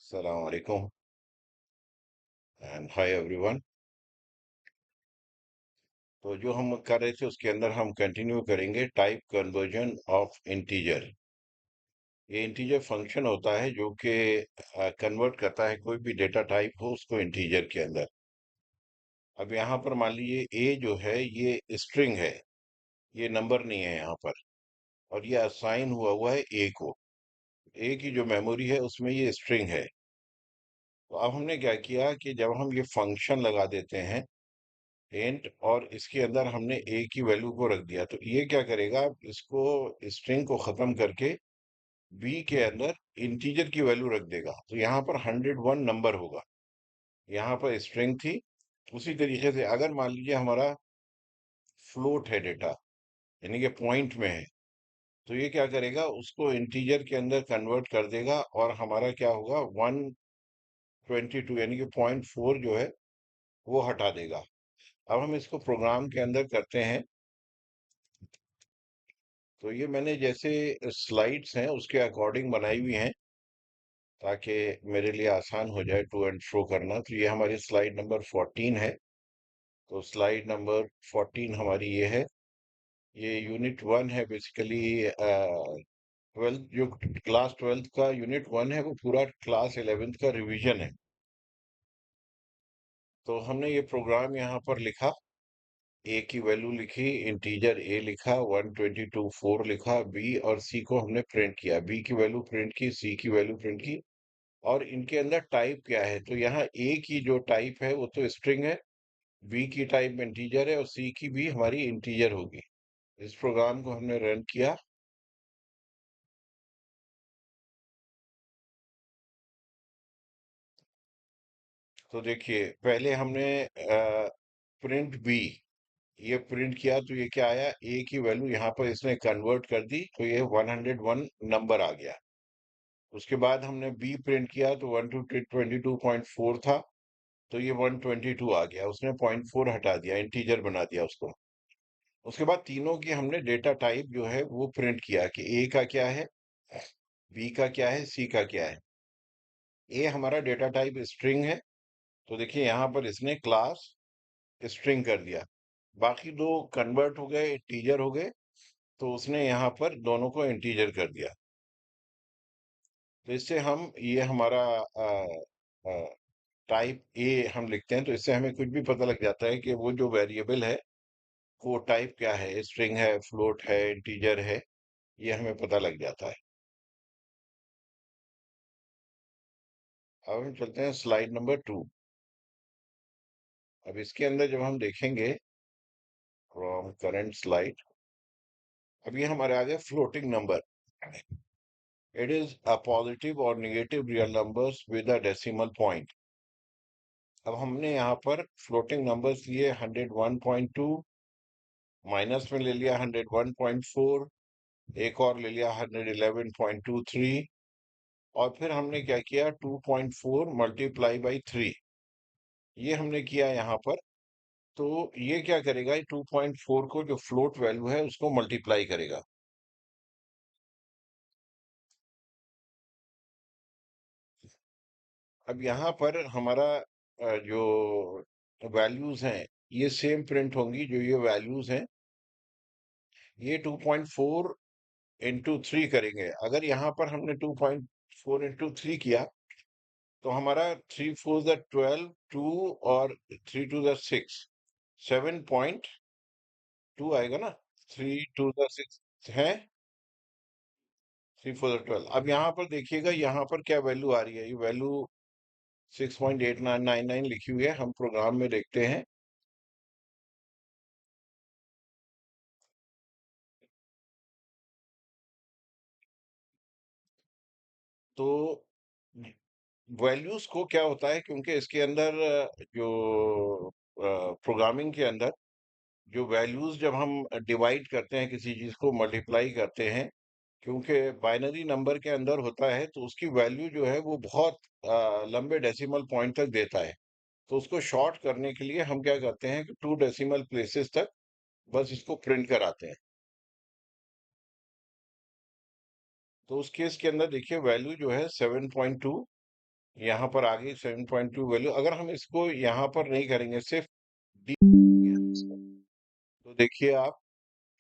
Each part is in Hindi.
अस्सलाम वालेकुम एंड हाय एवरीवन। तो जो हम कर रहे थे उसके अंदर हम कंटिन्यू करेंगे टाइप कन्वर्जन ऑफ इंटीजर। ये इंटीजर फंक्शन होता है जो कि कन्वर्ट करता है कोई भी डेटा टाइप हो उसको इंटीजर के अंदर। अब यहाँ पर मान लीजिए ए जो है ये स्ट्रिंग है, ये नंबर नहीं है यहाँ पर, और ये असाइन हुआ हुआ है ए को। ए की जो मेमोरी है उसमें ये स्ट्रिंग है। तो अब हमने क्या किया कि जब हम ये फंक्शन लगा देते हैं इंट, और इसके अंदर हमने ए की वैल्यू को रख दिया, तो ये क्या करेगा, इसको स्ट्रिंग को खत्म करके बी के अंदर इंटीजर की वैल्यू रख देगा। तो यहाँ पर 101 नंबर होगा। यहाँ पर स्ट्रिंग थी। उसी तरीके से अगर मान लीजिए हमारा फ्लोट है डेटा, यानी कि पॉइंट में है, तो ये क्या करेगा, उसको इंटीजर के अंदर कन्वर्ट कर देगा और हमारा क्या होगा, 122 यानी कि 0.4 जो है वो हटा देगा। अब हम इसको प्रोग्राम के अंदर करते हैं। तो ये मैंने जैसे स्लाइड्स हैं उसके अकॉर्डिंग बनाई हुई हैं ताकि मेरे लिए आसान हो जाए टू एंड फ्रो करना। तो ये हमारी स्लाइड नंबर 14 है। तो स्लाइड नंबर 14 हमारी ये है। ये यूनिट 1 है बेसिकली। ट्वेल्थ जो क्लास 12th का यूनिट 1 है वो पूरा क्लास 11th का रिवीजन है। तो हमने ये प्रोग्राम यहाँ पर लिखा, ए की वैल्यू लिखी, इंटीजर ए लिखा, 122 4 लिखा, बी और सी को हमने प्रिंट किया, बी की वैल्यू प्रिंट की, सी की वैल्यू प्रिंट की। और इनके अंदर टाइप क्या है, तो यहाँ ए की जो टाइप है वो तो स्ट्रिंग है, बी की टाइप इंटीजर है और सी की भी हमारी इंटीजर होगी। इस प्रोग्राम को हमने रन किया। तो देखिए पहले हमने प्रिंट बी ये प्रिंट किया, तो ये क्या आया, ए की वैल्यू यहाँ पर इसने कन्वर्ट कर दी, तो ये 101 नंबर आ गया। उसके बाद हमने बी प्रिंट किया तो 122.4 था, तो ये 122 आ गया, उसने 0.4 हटा दिया, इंटीजर बना दिया उसको। उसके बाद तीनों की हमने डेटा टाइप जो है वो प्रिंट किया कि ए का क्या है, बी का क्या है, सी का क्या है। ए हमारा डेटा टाइप स्ट्रिंग है, तो देखिए यहाँ पर इसने क्लास स्ट्रिंग कर दिया। बाकी दो कन्वर्ट हो गए, इंटीजर हो गए, तो उसने यहाँ पर दोनों को इंटीजर कर दिया। तो इससे हम ये हमारा टाइप ए हम लिखते हैं, तो इससे हमें कुछ भी पता लग जाता है कि वो जो वेरिएबल है वो टाइप क्या है, स्ट्रिंग है, फ्लोट है, इंटीजर है, ये हमें पता लग जाता है। अब हम चलते हैं स्लाइड नंबर 2। अब इसके अंदर जब हम देखेंगे फ्रॉम करंट स्लाइड, अब ये हमारे आ गए floating number. It is a positive और negative real numbers with a decimal point. अब हमने यहाँ पर फ्लोटिंग नंबर्स लिए 101.2, माइनस में ले लिया 101.4, एक और ले लिया 111.23, और फिर हमने क्या किया, 2.4 मल्टीप्लाई बाई 3, ये हमने किया यहाँ पर। तो ये क्या करेगा, 2.4 को जो फ्लोट वैल्यू है उसको मल्टीप्लाई करेगा। अब यहाँ पर हमारा जो वैल्यूज हैं ये सेम प्रिंट होंगी, जो ये वैल्यूज हैं ये 2.4 इंटू 3 करेंगे। अगर यहाँ पर हमने 2.4 इंटू 3 किया तो हमारा 3 4 ज़ा 12, 2 और 3 2 ज़ा 6, 7.2 आएगा ना। 3 2 ज़ा 6 है, 3 4 ज़ा 12। अब यहाँ पर देखिएगा, यहाँ पर क्या वैल्यू आ रही है, ये वैल्यू 6.8999 लिखी हुई है। हम प्रोग्राम में देखते हैं। तो वैल्यूज को क्या होता है, क्योंकि इसके अंदर जो प्रोग्रामिंग के अंदर जो वैल्यूज जब हम डिवाइड करते हैं किसी चीज को, मल्टीप्लाई करते हैं, क्योंकि बाइनरी नंबर के अंदर होता है, तो उसकी वैल्यू जो है वो बहुत लंबे डेसिमल पॉइंट तक देता है। तो उसको शॉर्ट करने के लिए हम क्या करते हैं कि 2 डेसिमल प्लेसेस तक बस इसको प्रिंट कराते हैं। तो उस केस के अंदर देखिए वैल्यू जो है 7.2, यहाँ पर आ गई 7.2 वैल्यू। अगर हम इसको यहाँ पर नहीं करेंगे, सिर्फ डी, तो देखिए आप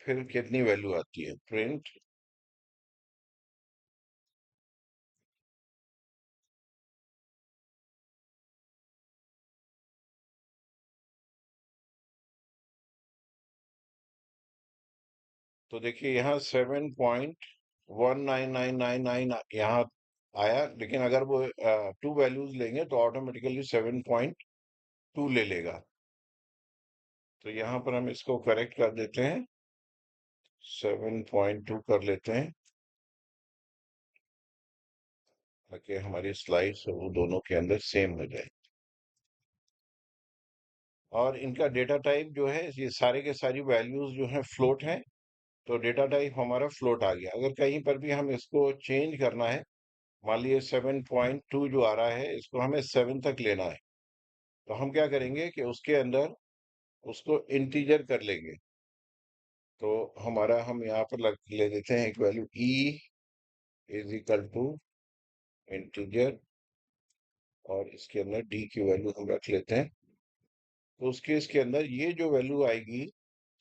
फिर कितनी वैल्यू आती है। प्रिंट तो देखिए यहाँ 7.19999 यहाँ आया, लेकिन अगर वो टू वैल्यूज लेंगे तो ऑटोमेटिकली 7.2 ले लेगा। तो यहाँ पर हम इसको करेक्ट कर देते हैं, 7.2 कर लेते हैं, ताकि हमारी स्लाइड्स वो दोनों के अंदर सेम हो जाए। और इनका डेटा टाइप जो है, ये सारे के सारी वैल्यूज जो है फ्लोट हैं, तो डेटा टाइप हमारा फ्लोट आ गया। अगर कहीं पर भी हम इसको चेंज करना है, मान लीजिए 7.2 जो आ रहा है, इसको हमें 7 तक लेना है, तो हम क्या करेंगे कि उसके अंदर उसको इंटीजर कर लेंगे। तो हमारा हम यहाँ पर ले देते हैं एक value e is equal to integer, और इसके अंदर डी की वैल्यू हम रख लेते हैं। तो उस केस के अंदर ये जो वैल्यू आएगी,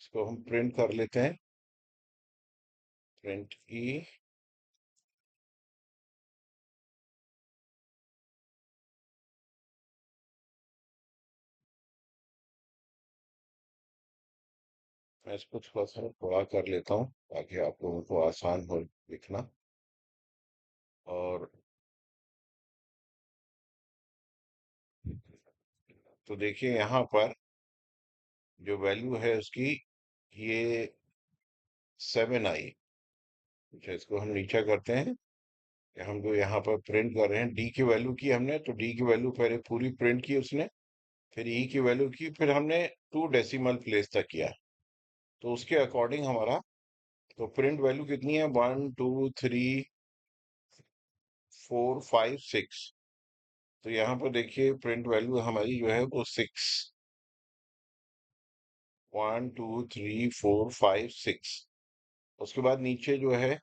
इसको हम प्रिंट कर लेते हैं, प्रिंट ई। मैं इसको थोड़ा सा बड़ा कर लेता हूँ, ताकि आप लोगों को आसान हो लिखना। और तो देखिए यहाँ पर जो वैल्यू है उसकी, ये 7 आई। अच्छा, इसको हम नीचे करते हैं कि हम जो यहाँ पर प्रिंट कर रहे हैं, डी की वैल्यू की हमने, तो डी की वैल्यू पहले पूरी प्रिंट की उसने, फिर ई की वैल्यू की, फिर हमने 2 डेसिमल प्लेस तक किया। तो उसके अकॉर्डिंग हमारा तो प्रिंट वैल्यू कितनी है, 1 2 3 4 5 6। तो यहाँ पर देखिए प्रिंट वैल्यू हमारी जो है वो 6, 1 2 3 4 5 6। उसके बाद नीचे जो है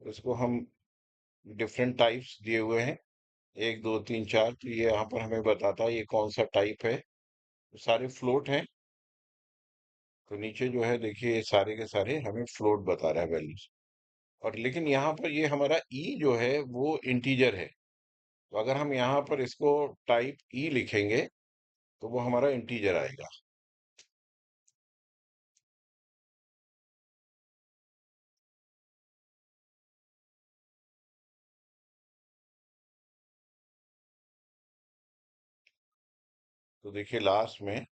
उसको हम डिफरेंट टाइप्स दिए हुए हैं, 1 2 3 4, तो ये यहाँ पर हमें बताता है ये कौन सा टाइप है। तो सारे फ्लोट हैं। तो नीचे जो है देखिए ये सारे के सारे हमें फ्लोट बता रहा है वैल्यूज। और लेकिन यहाँ पर ये हमारा ई जो है वो इंटीजर है, तो अगर हम यहाँ पर इसको टाइप ई लिखेंगे तो वो हमारा इंटीजर आएगा। तो देखिए लास्ट में,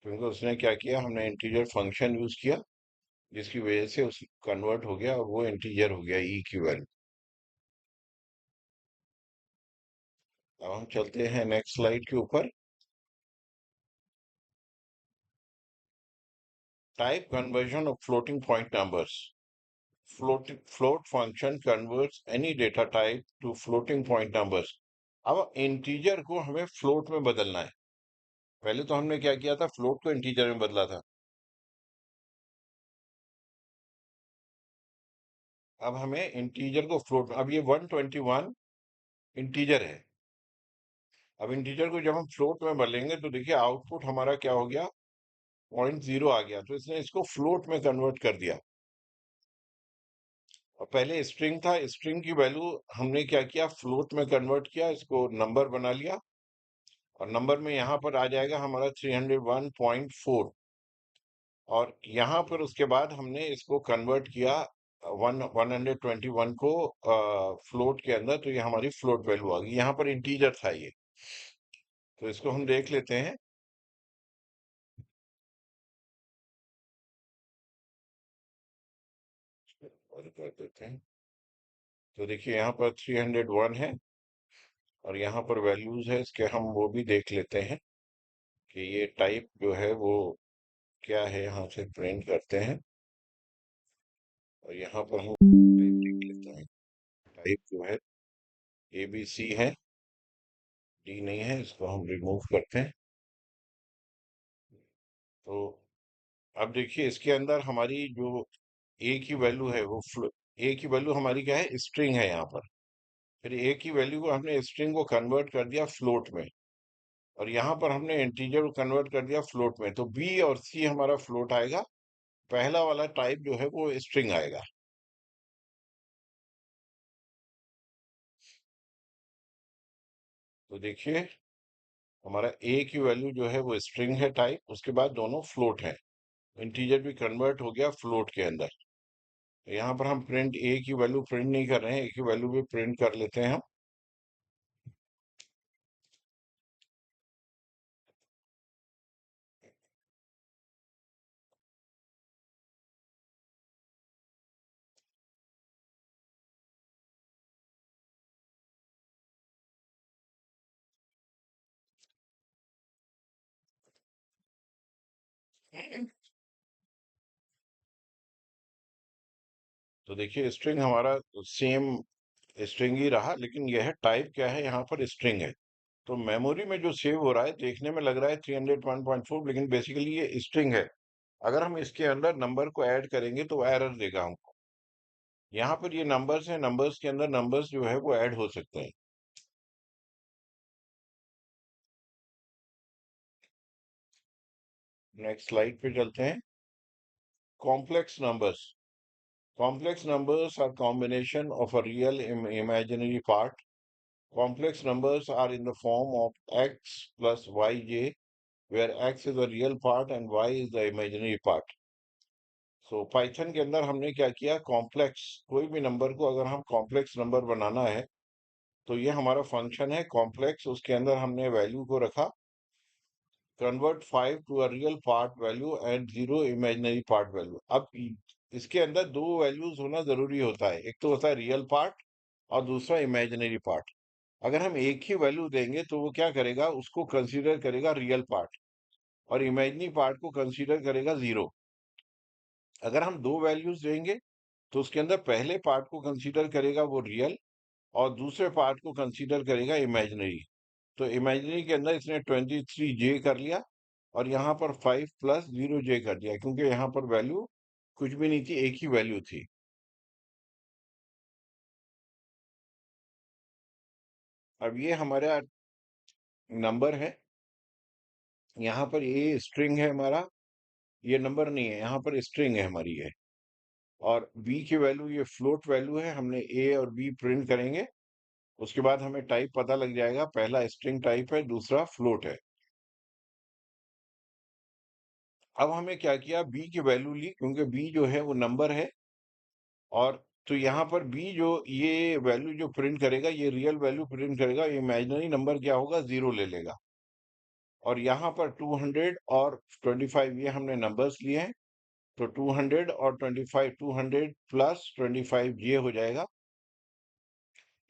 क्योंकि उसने क्या किया, हमने इंटीजर फंक्शन यूज किया, जिसकी वजह से उस कन्वर्ट हो गया और वो इंटीजर हो गया ई की वैल्यू। अब हम चलते हैं नेक्स्ट स्लाइड के ऊपर। Type conversion of floating point numbers. float function converts any data type to floating point numbers। अब इंटीजर को हमें फ्लोट में बदलना है। पहले तो हमने क्या किया था, फ्लोट को इंटीजर में बदला था। अब हमें इंटीजर को फ्लोट, अब ये 121 इंटीजर है। अब इंटीजर को जब हम फ्लोट में बदलेंगे तो देखिए आउटपुट हमारा क्या हो गया, 0.0 आ गया। तो इसने इसको फ्लोट में कन्वर्ट कर दिया। और पहले स्ट्रिंग था, स्ट्रिंग की वैल्यू हमने क्या किया, फ्लोट में कन्वर्ट किया, इसको नंबर बना लिया। और नंबर में यहाँ पर आ जाएगा हमारा 301.4। और यहाँ पर उसके बाद हमने इसको कन्वर्ट किया 121 को फ्लोट के अंदर, तो ये हमारी फ्लोट वैल्यू आ गई। यहाँ पर इंटीजर था ये, तो इसको हम देख लेते हैं। और कर देते हैं। तो देखिए यहाँ पर 301 है, और यहाँ पर वैल्यूज है इसके, हम वो भी देख लेते हैं कि ये टाइप जो है वो क्या है। यहाँ से प्रिंट करते हैं, और यहाँ पर हम टाइप लिख लेते हैं। टाइप जो है ABC है, डी नहीं है, इसको हम रिमूव करते हैं। तो अब देखिए इसके अंदर हमारी जो ए की वैल्यू है वो ए की वैल्यू हमारी क्या है, स्ट्रिंग है यहाँ पर। फिर ए की वैल्यू को हमने स्ट्रिंग को कन्वर्ट कर दिया फ्लोट में, और यहाँ पर हमने इंटीजर को कन्वर्ट कर दिया फ्लोट में, तो बी और सी हमारा फ्लोट आएगा, पहला वाला टाइप जो है वो स्ट्रिंग आएगा। तो देखिए, हमारा ए की वैल्यू जो है वो स्ट्रिंग है टाइप, उसके बाद दोनों फ्लोट है, इंटीजर भी कन्वर्ट हो गया फ्लोट के अंदर। तो यहाँ पर हम प्रिंट ए की वैल्यू प्रिंट नहीं कर रहे हैं, ए की वैल्यू भी प्रिंट कर लेते हैं हम। तो देखिए, स्ट्रिंग हमारा सेम स्ट्रिंग ही रहा, लेकिन यह टाइप क्या है, यहाँ पर स्ट्रिंग है। तो मेमोरी में जो सेव हो रहा है देखने में लग रहा है 301.4, लेकिन बेसिकली ये स्ट्रिंग है। अगर हम इसके अंदर नंबर को ऐड करेंगे तो एरर देगा हमको। यहाँ पर ये नंबर्स हैं, नंबर्स के अंदर नंबर्स जो है वो ऐड हो सकते हैं। नेक्स्ट स्लाइड पे चलते हैं। Complex numbers. Complex numbers are combination of a real imaginary part. Complex numbers are in the form of x plus yj, where x is the real part and y is the imaginary part. So Python के अंदर हमने क्या किया, कॉम्प्लेक्स कोई भी नंबर को अगर हम कॉम्प्लेक्स नंबर बनाना है, तो ये हमारा फंक्शन है कॉम्प्लेक्स, उसके अंदर हमने वैल्यू को रखा, convert 5 to a real part value and 0 imaginary part value. अब इसके अंदर दो वैल्यूज होना जरूरी होता है, एक तो होता है रियल पार्ट और दूसरा इमेजिनरी पार्ट। अगर हम एक ही वैल्यू देंगे तो वो क्या करेगा, उसको कंसीडर करेगा रियल पार्ट, और इमेजिनरी पार्ट को कंसीडर करेगा जीरो। अगर हम दो वैल्यूज देंगे तो उसके अंदर पहले पार्ट को कंसीडर करेगा वो रियल, और दूसरे पार्ट को कंसीडर करेगा इमेजिनरी। तो इमेजिनरी के अंदर इसने 23 जे कर लिया, और यहाँ पर 5 + 0 जे कर दिया, क्योंकि यहाँ पर वैल्यू कुछ भी नहीं थी, एक ही वैल्यू थी। अब ये हमारा नंबर है, यहाँ पर ये स्ट्रिंग है हमारा, ये नंबर नहीं है, यहाँ पर स्ट्रिंग है हमारी है। और बी की वैल्यू ये फ्लोट वैल्यू है, हमने ए और बी प्रिंट करेंगे, उसके बाद हमें टाइप पता लग जाएगा, पहला स्ट्रिंग टाइप है, दूसरा फ्लोट है। अब हमें क्या किया, बी की वैल्यू ली, क्योंकि बी जो है वो नंबर है, और तो यहाँ पर बी जो ये वैल्यू जो प्रिंट करेगा, ये रियल वैल्यू प्रिंट करेगा, इमेजिनरी नंबर क्या होगा, जीरो ले लेगा। और यहाँ पर 200 और 25 ये हमने नंबर्स लिए हैं, तो 200 और 25, 200 + 25 ये हो जाएगा।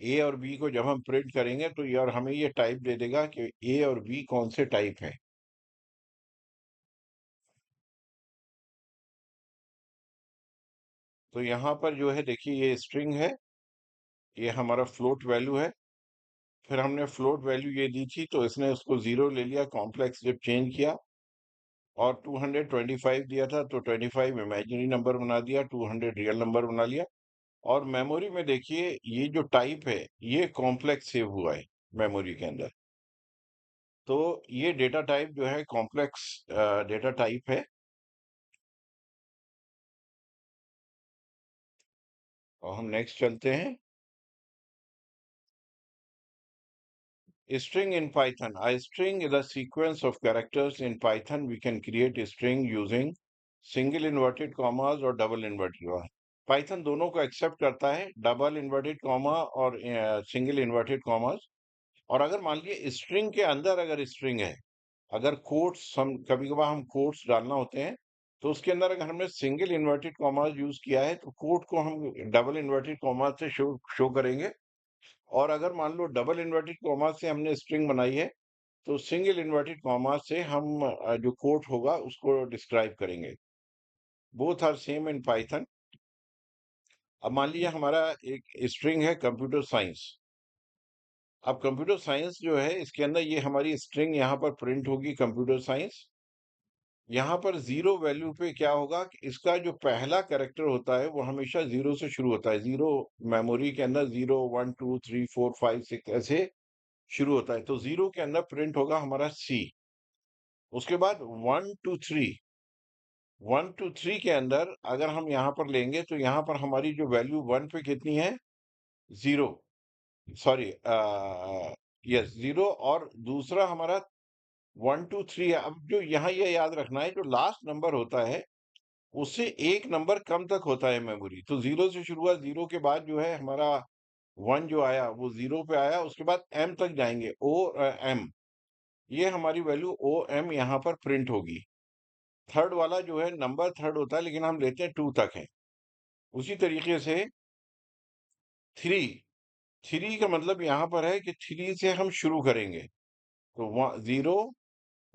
ए और बी को जब हम प्रिंट करेंगे तो ये, और हमें ये टाइप दे देगा कि ए और बी कौन से टाइप है। तो यहाँ पर जो है देखिए, ये स्ट्रिंग है, ये हमारा फ्लोट वैल्यू है। फिर हमने फ्लोट वैल्यू ये दी थी, तो इसने उसको जीरो ले लिया, कॉम्प्लेक्स जब चेंज किया, और 225 दिया था तो 25 इमेजिनरी नंबर बना दिया, 200 रियल नंबर बना लिया। और मेमोरी में देखिए, ये जो टाइप है ये कॉम्प्लेक्स सेव हुआ है मेमोरी के अंदर। तो ये डेटा टाइप जो है कॉम्प्लेक्स डेटा टाइप है। और हम नेक्स्ट चलते हैं। String in Python. A string is a sequence of characters. In Python, we can create a string using single inverted commas और double inverted commas. Python दोनों को एक्सेप्ट करता है, डबल इन्वर्टेड कॉमा और सिंगल इन्वर्टेड कॉमास। और अगर मान लीजिए स्ट्रिंग के अंदर अगर स्ट्रिंग है, अगर कोट्स, हम कभी कभार हम कोट्स डालना होते हैं, तो उसके अंदर अगर हमने सिंगल इन्वर्टेड कॉमास यूज किया है तो कोट को हम डबल इन्वर्टेड कॉमास से शो करेंगे। और अगर मान लो डबल इन्वर्टेड कॉमा से हमने स्ट्रिंग बनाई है, तो सिंगल इन्वर्टेड कॉमा से हम जो कोट होगा उसको डिस्क्राइब करेंगे। Both are same in Python. अब मान लीजिए हमारा एक स्ट्रिंग है कंप्यूटर साइंस। अब कंप्यूटर साइंस जो है, इसके अंदर ये हमारी स्ट्रिंग यहाँ पर प्रिंट होगी कंप्यूटर साइंस। यहाँ पर जीरो वैल्यू पे क्या होगा कि इसका जो पहला कैरेक्टर होता है वो हमेशा जीरो से शुरू होता है। जीरो मेमोरी के अंदर 0 1 2 3 4 5 6 ऐसे शुरू होता है। तो जीरो के अंदर प्रिंट होगा हमारा सी। उसके बाद 1 2 3, 1 2 3 के अंदर अगर हम यहाँ पर लेंगे तो यहाँ पर हमारी जो वैल्यू वन पे कितनी है, जीरो, सॉरी, यस जीरो। और दूसरा हमारा 1 2 3 है। अब जो यहाँ ये याद रखना है, जो लास्ट नंबर होता है उससे एक नंबर कम तक होता है मेमोरी। तो जीरो से शुरू हुआ, जीरो के बाद जो है हमारा वन जो आया वो जीरो पे आया, उसके बाद एम तक जाएंगे, ओ एम। ये हमारी वैल्यू ओ एम यहाँ पर प्रिंट होगी। थर्ड वाला जो है नंबर थर्ड होता है, लेकिन हम लेते हैं टू तक है। उसी तरीके से थ्री, थ्री का मतलब यहाँ पर है कि थ्री से हम शुरू करेंगे। तो जीरो,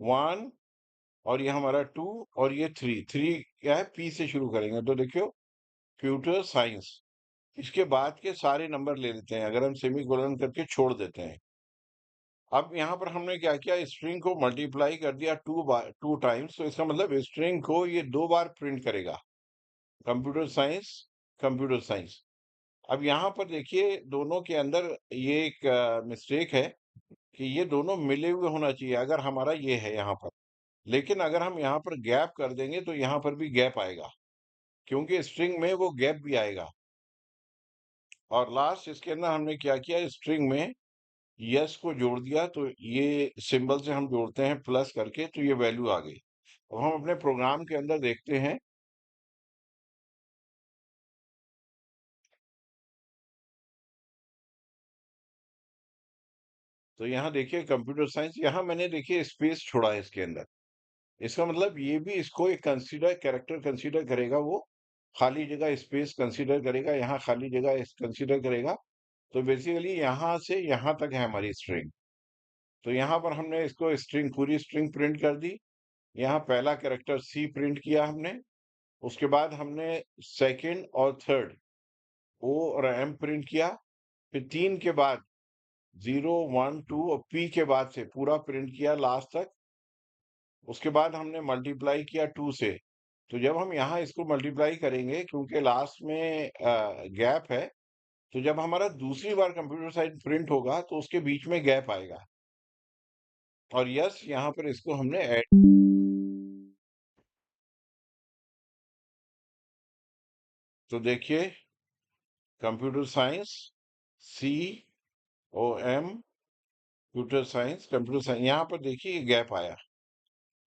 वन, और ये हमारा टू, और ये थ्री। थ्री क्या है, पी से शुरू करेंगे। तो देखियो, कंप्यूटर साइंस, इसके बाद के सारे नंबर ले लेते हैं अगर हम सेमीकोलन करके छोड़ देते हैं। अब यहाँ पर हमने क्या किया, स्ट्रिंग को मल्टीप्लाई कर दिया टू टाइम्स। तो इसका मतलब स्ट्रिंग को ये दो बार प्रिंट करेगा। Computer science, computer science. अब यहाँ पर देखिए दोनों के अंदर ये एक मिस्टेक है कि ये दोनों मिले हुए होना चाहिए अगर हमारा ये है यहाँ पर। लेकिन अगर हम यहाँ पर गैप कर देंगे तो यहाँ पर भी गैप आएगा, क्योंकि स्ट्रिंग में वो गैप भी आएगा। और लास्ट इसके अंदर हमने क्या किया, स्ट्रिंग में यस को जोड़ दिया। तो ये सिंबल से हम जोड़ते हैं प्लस करके, तो ये वैल्यू आ गई। अब हम अपने प्रोग्राम के अंदर देखते हैं। तो यहाँ देखिए कंप्यूटर साइंस, यहाँ मैंने देखिए स्पेस छोड़ा है इसके अंदर। इसका मतलब ये भी इसको एक कंसीडर कैरेक्टर कंसीडर करेगा, वो खाली जगह स्पेस कंसीडर करेगा, यहाँ खाली जगह कंसीडर करेगा। तो बेसिकली यहाँ से यहाँ तक है हमारी स्ट्रिंग। तो यहाँ पर हमने इसको स्ट्रिंग, पूरी स्ट्रिंग प्रिंट कर दी। यहाँ पहला कैरेक्टर सी प्रिंट किया हमने। उसके बाद हमने सेकंड और थर्ड ओ और एम प्रिंट किया। फिर तीन के बाद जीरो, वन, टू, और पी के बाद से पूरा प्रिंट किया लास्ट तक। उसके बाद हमने मल्टीप्लाई किया टू से। तो जब हम यहाँ इसको मल्टीप्लाई करेंगे, क्योंकि लास्ट में गैप है, तो जब हमारा दूसरी बार कंप्यूटर साइड प्रिंट होगा तो उसके बीच में गैप आएगा। और यस, यहाँ पर इसको हमने ऐड। तो देखिए, computer science, C, O M, computer science, computer science, यहाँ पर देखिए ये गैप आया।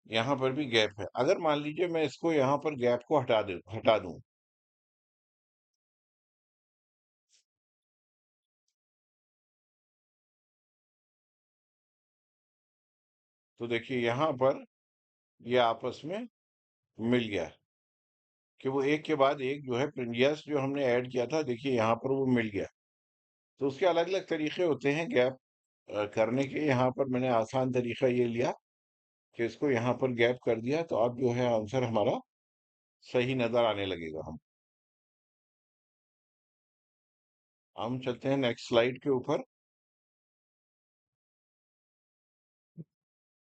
यहाँ पर भी गैप है। अगर मान लीजिए मैं इसको यहाँ पर गैप को हटा दूं। तो देखिए यहाँ पर ये आपस में मिल गया कि वो एक के बाद एक जो है यस जो हमने ऐड किया था, देखिए यहाँ पर वो मिल गया। तो उसके अलग अलग तरीके होते हैं गैप करने के। यहाँ पर मैंने आसान तरीका ये लिया कि इसको यहाँ पर गैप कर दिया, तो अब जो है आंसर हमारा सही नजर आने लगेगा। हम चलते हैं नेक्स्ट स्लाइड के ऊपर।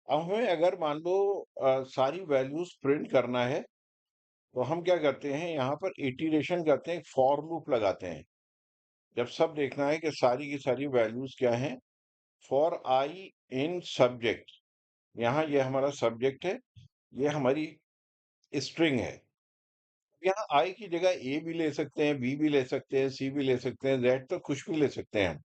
अब हमें अगर मान लो सारी वैल्यूज प्रिंट करना है, तो हम क्या करते हैं, यहाँ पर इटरेशन करते हैं, फॉर लूप लगाते हैं। जब सब देखना है कि सारी की सारी वैल्यूज क्या हैं, फॉर आई इन सब्जेक्ट, यहाँ ये हमारा सब्जेक्ट है, ये हमारी स्ट्रिंग है। यहाँ आई की जगह ए भी ले सकते हैं, बी भी ले सकते हैं, सी भी ले सकते हैं, जेड, तो कुछ भी ले सकते हैं हम।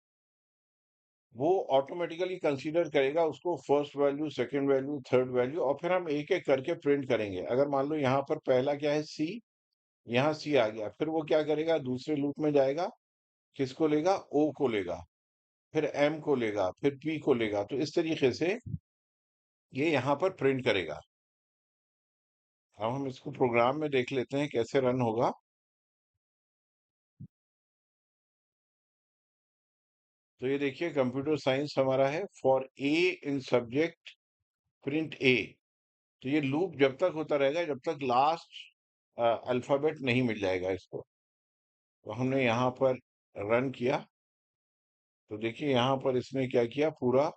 वो ऑटोमेटिकली कंसीडर करेगा उसको, first value, second value, third value, और फिर हम एक एक करके प्रिंट करेंगे। अगर मान लो यहाँ पर पहला क्या है, सी, यहाँ सी आ गया, फिर वो क्या करेगा, दूसरे लूप में जाएगा, किसको लेगा, ओ को लेगा, फिर एम को लेगा, फिर पी को लेगा। तो इस तरीके से ये यहाँ पर प्रिंट करेगा। अब हम इसको प्रोग्राम में देख लेते हैं कैसे रन होगा। तो ये देखिए कंप्यूटर साइंस हमारा है, for a in subject print a. तो ये लूप जब तक होता रहेगा जब तक लास्ट अल्फाबेट नहीं मिल जाएगा इसको। तो हमने यहाँ पर रन किया, तो देखिए यहाँ पर इसने क्या किया, पूरा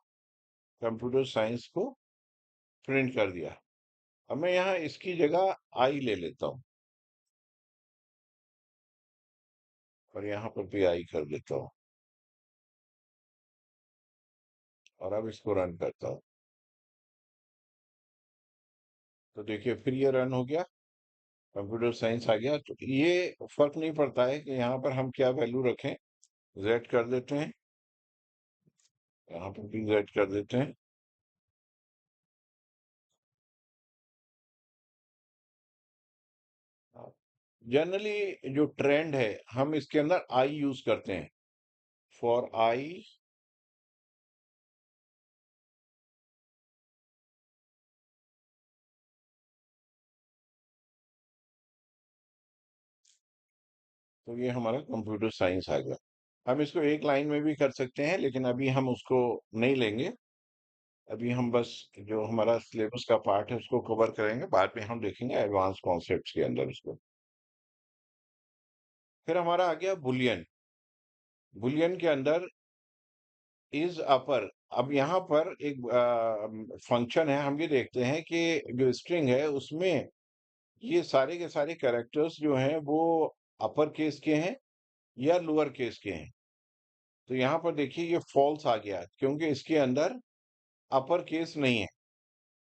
कंप्यूटर साइंस को प्रिंट कर दिया। अब मैं यहाँ इसकी जगह आई ले लेता हूँ और यहाँ पर भी आई कर देता हूँ और अब इसको रन करता हूँ। तो देखिए फिर ये रन हो गया, कंप्यूटर साइंस आ गया। तो ये फर्क नहीं पड़ता है कि यहाँ पर हम क्या वैल्यू रखें। जेड कर देते हैं, यहाँ पर भी जेड कर देते हैं। जनरली जो ट्रेंड है हम इसके अंदर आई यूज करते हैं। फॉर आई, तो ये हमारा कंप्यूटर साइंस आ गया। हम इसको एक लाइन में भी कर सकते हैं, लेकिन अभी हम उसको नहीं लेंगे। अभी हम बस जो हमारा सिलेबस का पार्ट है उसको कवर करेंगे, बाद में हम देखेंगे एडवांस कॉन्सेप्ट्स के अंदर उसको। फिर हमारा आ गया बुलियन। बुलियन के अंदर इज अपर। अब यहाँ पर एक फंक्शन है, हम ये देखते हैं कि जो स्ट्रिंग है उसमें ये सारे के सारे कैरेक्टर्स जो हैं वो अपर केस के हैं या लोअर केस के हैं। तो यहाँ पर देखिए ये फॉल्स आ गया क्योंकि इसके अंदर अपर केस नहीं है।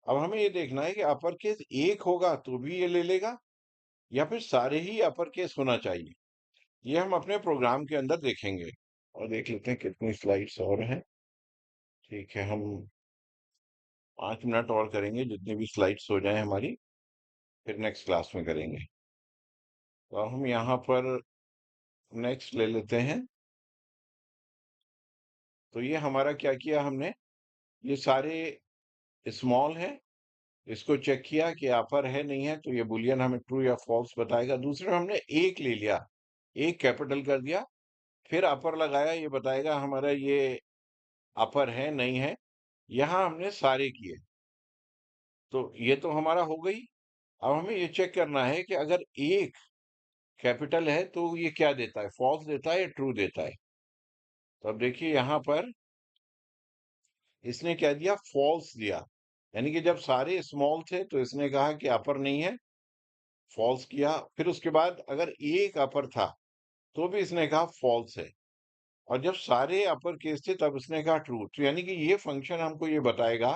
अब हमें ये देखना है कि अपर केस एक होगा तो भी ये ले लेगा या फिर सारे ही अपर केस होना चाहिए। ये हम अपने प्रोग्राम के अंदर देखेंगे। और देख लेते हैं कितनी स्लाइड्स और हैं। ठीक है, हम 5 मिनट और करेंगे, जितनी भी स्लाइड्स हो जाए हमारी, फिर नेक्स्ट क्लास में करेंगे। तो अब हम यहाँ पर नेक्स्ट ले लेते हैं। तो ये हमारा क्या किया हमने, ये सारे स्मॉल है, इसको चेक किया कि अपर है नहीं है, तो ये बुलियन हमें ट्रू या फॉल्स बताएगा। दूसरे में हमने एक ले लिया, एक कैपिटल कर दिया, फिर अपर लगाया, ये बताएगा हमारा ये अपर है नहीं है। यहाँ हमने सारे किए, तो ये तो हमारा हो गई। अब हमें ये चेक करना है कि अगर एक कैपिटल है तो ये क्या देता है, फॉल्स देता है या ट्रू देता है। तो अब देखिए यहाँ पर इसने क्या दिया, फॉल्स दिया। यानी कि जब सारे स्मॉल थे तो इसने कहा कि अपर नहीं है, फॉल्स किया। फिर उसके बाद अगर एक अपर था तो भी इसने कहा फॉल्स है। और जब सारे अपर केस थे तब इसने कहा ट्रू। तो यानी कि ये फंक्शन हमको ये बताएगा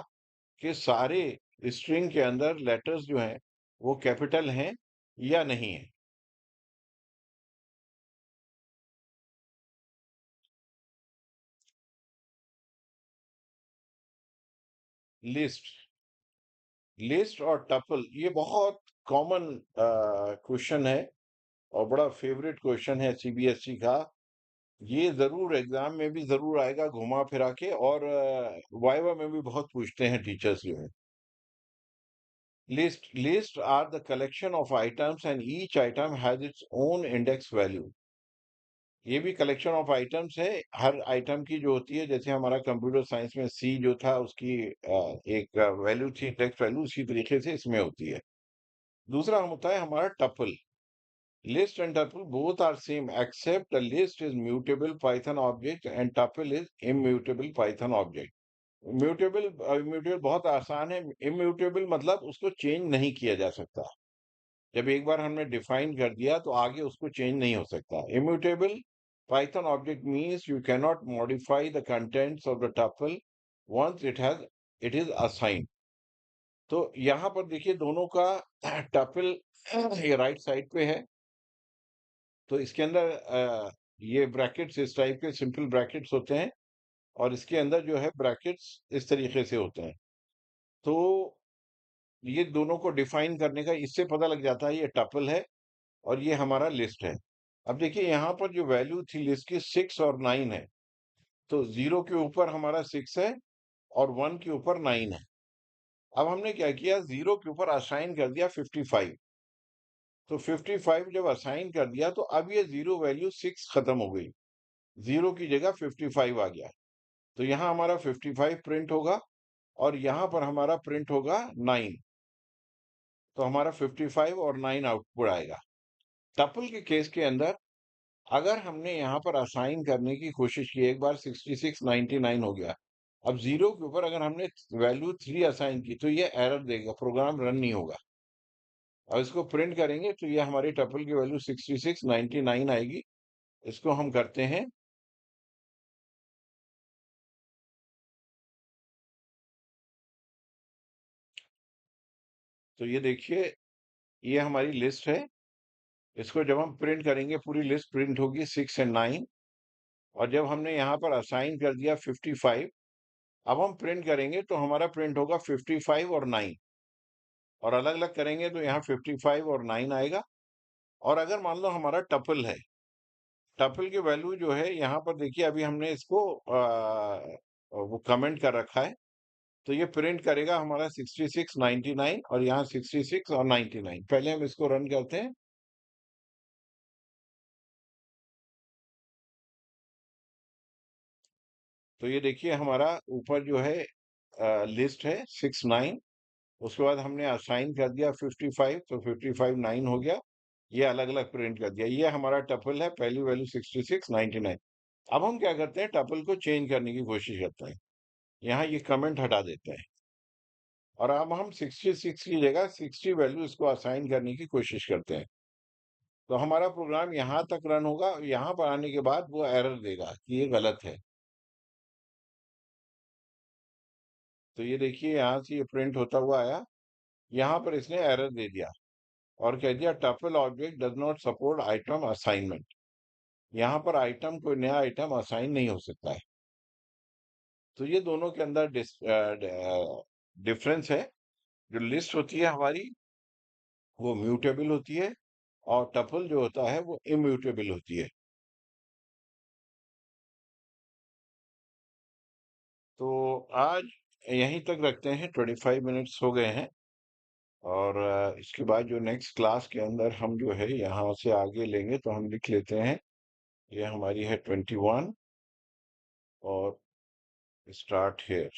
कि सारे स्ट्रिंग के अंदर लेटर्स जो हैं वो कैपिटल हैं या नहीं है। लिस्ट, लिस्ट और टपल ये बहुत कॉमन क्वेश्चन है और बड़ा फेवरेट क्वेश्चन है सीबीएसई का। ये जरूर एग्जाम में भी जरूर आएगा घुमा फिरा के, और वाइवा में भी बहुत पूछते हैं टीचर्स जो है। List are the collection of items and each item has its own index value. ये भी कलेक्शन ऑफ आइटम्स है, हर आइटम की जो होती है, जैसे हमारा कंप्यूटर साइंस में सी जो था उसकी एक वैल्यू थी, इंडेक्स वैल्यू, उसी तरीके से इसमें होती है। दूसरा होता है हमारा tuple. List and tuple both are same except the list is mutable Python object and tuple is immutable Python object. Mutable, immutable बहुत आसान है। इम्यूटेबल मतलब उसको चेंज नहीं किया जा सकता। जब एक बार हमने डिफाइन कर दिया तो आगे उसको चेंज नहीं हो सकता। Immutable Python object means you can not modify the contents of the tuple once it is assigned. तो यहाँ पर देखिए दोनों का टपल ये राइट साइड पे है, तो इसके अंदर ये ब्रैकेट्स इस टाइप के सिंपल ब्रैकेट्स होते हैं और इसके अंदर जो है ब्रैकेट्स इस तरीके से होते हैं। तो ये दोनों को डिफाइन करने का इससे पता लग जाता है ये टपल है और ये हमारा लिस्ट है। अब देखिए यहाँ पर जो वैल्यू थी लिस्ट की 6 और 9 है, तो 0 के ऊपर हमारा 6 है और 1 के ऊपर 9 है। अब हमने क्या किया, 0 के ऊपर असाइन कर दिया 55। तो 55 जब असाइन कर दिया तो अब ये 0 वैल्यू 6 खत्म हो गई, 0 की जगह 55 आ गया। तो यहाँ हमारा 55 प्रिंट होगा और यहाँ पर हमारा प्रिंट होगा 9। तो हमारा 55 और 9 आउटपुट आएगा। टपल के केस के अंदर अगर हमने यहाँ पर असाइन करने की कोशिश की, एक बार 66 99 हो गया, अब 0 के ऊपर अगर हमने वैल्यू 3 असाइन की तो ये एरर देगा, प्रोग्राम रन नहीं होगा। अब इसको प्रिंट करेंगे तो ये हमारी टपल की वैल्यू 66, 99 आएगी। इसको हम करते हैं। तो ये देखिए, ये हमारी लिस्ट है। इसको जब हम प्रिंट करेंगे पूरी लिस्ट प्रिंट होगी 6 एंड 9। और जब हमने यहाँ पर असाइन कर दिया 55, अब हम प्रिंट करेंगे तो हमारा प्रिंट होगा 55 और 9। और अलग अलग करेंगे तो यहाँ 55 और 9 आएगा। और अगर मान लो हमारा टपल है, टपल की वैल्यू जो है यहाँ पर देखिए, अभी हमने इसको वो कमेंट कर रखा है। तो ये प्रिंट करेगा हमारा 66, 99 और यहाँ 66 और 99। पहले हम इसको रन करते हैं। तो ये देखिए हमारा ऊपर जो है लिस्ट है 6 9। उसके बाद हमने असाइन कर दिया 55, तो 55 9 हो गया। ये अलग अलग प्रिंट कर दिया। ये हमारा टपल है, पहली वैल्यू 66, 99। अब हम क्या करते हैं, टपल को चेंज करने की कोशिश करते हैं। यहाँ ये कमेंट हटा देते हैं। और अब हम 66 की जगह 60 वैल्यू इसको असाइन करने की कोशिश करते हैं। तो हमारा प्रोग्राम यहाँ तक रन होगा। यहाँ पर आने के बाद वो एरर देगा कि ये गलत है। तो ये देखिए यहाँ से ये प्रिंट होता हुआ आया। यहाँ पर इसने एरर दे दिया और कह दिया tuple object does not support item assignment. यहाँ पर आइटम, कोई नया आइटम असाइन नहीं हो सकता है। तो ये दोनों के अंदर डिफरेंस है। जो लिस्ट होती है हमारी, वो म्यूटेबल होती है। और टपल जो होता है वो इम्यूटेबल होती है। तो आज यहीं तक रखते हैं, 25 मिनट्स हो गए हैं। और इसके बाद जो नेक्स्ट क्लास के अंदर हम जो है यहाँ से आगे लेंगे, तो हम लिख लेते हैं। ये हमारी है 21 और स्टार्ट हेयर।